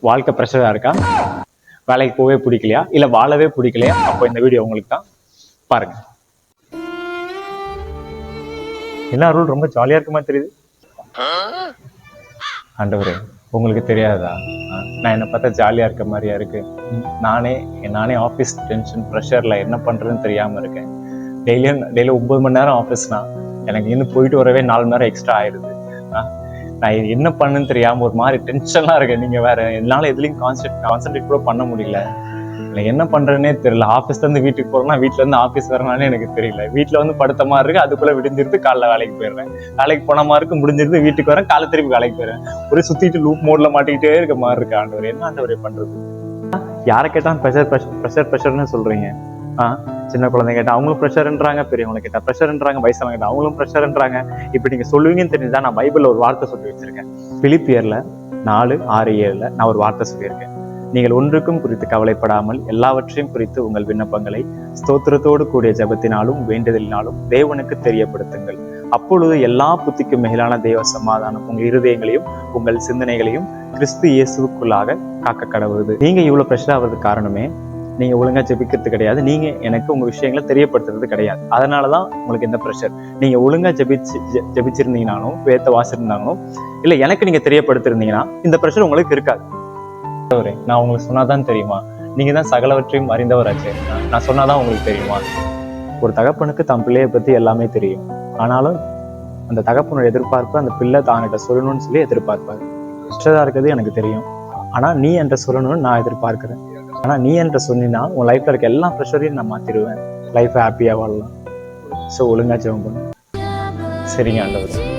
வாழ்க்கை ப்ரெஷராக இருக்கா, வேலைக்கு போகவே பிடிக்கலையா, இல்லை வாழவே பிடிக்கலையா? அப்போ இந்த வீடியோ உங்களுக்கு தான், பாருங்க. என்ன அருள் ரொம்ப ஜாலியாக இருக்குமா தெரியுது? ஆண்டவரே, உங்களுக்கு தெரியாதா நான் என்னை பார்த்தா ஜாலியாக இருக்க மாதிரியா இருக்கு? நானே ஆஃபீஸ் டென்ஷன் ப்ரெஷரில் என்ன பண்ணுறதுன்னு தெரியாமல் இருக்கேன். டெய்லியும் 9 மணி நேரம் ஆஃபீஸ்னா எனக்கு இன்னும் போயிட்டு வரவே 4 மணி நேரம் எக்ஸ்ட்ரா ஆயிடுது. நான் என்ன பண்ணுன்னு தெரியாமல் ஒரு மாதிரி டென்ஷனாக இருக்கேன். நீங்கள் வேற, என்னால் எதுலையும் கான்சென்ட்ரேட் கூட பண்ண முடியல. எனக்கு என்ன பண்றேன்னே தெரியல. ஆஃபீஸ்லேருந்து வீட்டுக்கு போகிறேன்னா, வீட்டிலேருந்து ஆஃபீஸ் வரனாலே எனக்கு தெரியல. வீட்டில் வந்து படுத்த மாதிரி இருக்கு, அதுக்குள்ளே விடிஞ்சிருந்து காலைல வேலைக்கு போயிடுறேன். வேலைக்கு போன மாதிரி இருக்கு, முடிஞ்சிருந்து வீட்டுக்கு வரேன், காலை திருப்பி வேலைக்கு போயிடுறேன். ஒரே சுற்றிட்டு லூப் மோடில் மாட்டிக்கிட்டே இருக்க மாதிரி இருக்கு. ஆண்டவர், என்ன ஆண்டவரே பண்ணுறது? யாரை கேட்டாலும் ப்ரெஷர்னு சொல்கிறீங்க. சின்ன குழந்தை கேட்டால் அவங்களும் ப்ரெஷர்ன்றாங்க, பெரியவங்களை கேட்டால் ப்ரெஷர்ன்றாங்க, வயசானவங்க கேட்டால் அவங்களும் ப்ரெஷர்ன்றாங்க. இப்படி நீங்கள் சொல்லுவீங்கன்னு தெரிஞ்சுதான் நான் பைபிளில் ஒரு வார்த்தை சொல்லி வச்சிருக்கேன். பிலிப்பியர்ல 4:6-7 நான் ஒரு வார்த்தை சொல்லியிருக்கேன். நீங்கள் ஒன்றுக்கும் குறித்து கவலைப்படாமல் எல்லாவற்றையும் குறித்து உங்கள் விண்ணப்பங்களை ஸ்தோத்திரத்தோடு கூடிய ஜெபத்தினாலும் வேண்டுதலினாலும் தேவனுக்கு தெரியப்படுத்துங்கள். அப்பொழுது எல்லா புத்திக்கும் மேலான தேவ சமாதானம் உங்கள் இருதயங்களையும் உங்கள் சிந்தனைகளையும் கிறிஸ்து இயேசுக்குள்ளாக காக்க கடவுது. நீங்க இவ்வளவு ப்ரெஷர் ஆகிறதுக்கு காரணமே நீங்க ஒழுங்கா ஜெபிக்கிறது கிடையாது. நீங்க எனக்கு உங்க விஷயங்களை தெரியப்படுத்துறது கிடையாது. அதனாலதான் உங்களுக்கு இந்த ப்ரெஷர். நீங்க ஒழுங்கா ஜெபிச்சிருந்தீங்கனாலும், வேதத்தை வாசிச்சிருந்தாலும், இல்ல எனக்கு நீங்க தெரியப்படுத்திருந்தீங்கன்னா இந்த ப்ரெஷர் உங்களுக்கு இருக்காது. நான் உங்களுக்கு சொன்னாதான் தெரியுமா? நீங்க தான் சகலவற்றையும் அறிந்தவராச்சு. நான் சொன்னாதான் உங்களுக்கு தெரியுமா? ஒரு தகப்பனுக்கு தன் பிள்ளையை பத்தி எல்லாமே தெரியும். ஆனாலும் அந்த தகப்பனோட எதிர்பார்ப்பு அந்த பிள்ளை தான்கிட்ட சொல்லணும்னு சொல்லி எதிர்பார்ப்பாரு. ப்ரெஷரா இருக்கிறது எனக்கு தெரியும், ஆனா நீ என்ற சொல்லணும்னு நான் எதிர்பார்க்கிறேன். ஆனா நீ என்ற சொன்னா உன் லைஃப்ல இருக்க எல்லா ப்ரெஷரையும் நான் மாத்திடுவேன். லைஃப் ஹாப்பியா வாழலாம். ஸோ ஒழுங்கா ஜெபம் பண்ணு. சரிங்க ஆண்டவர்.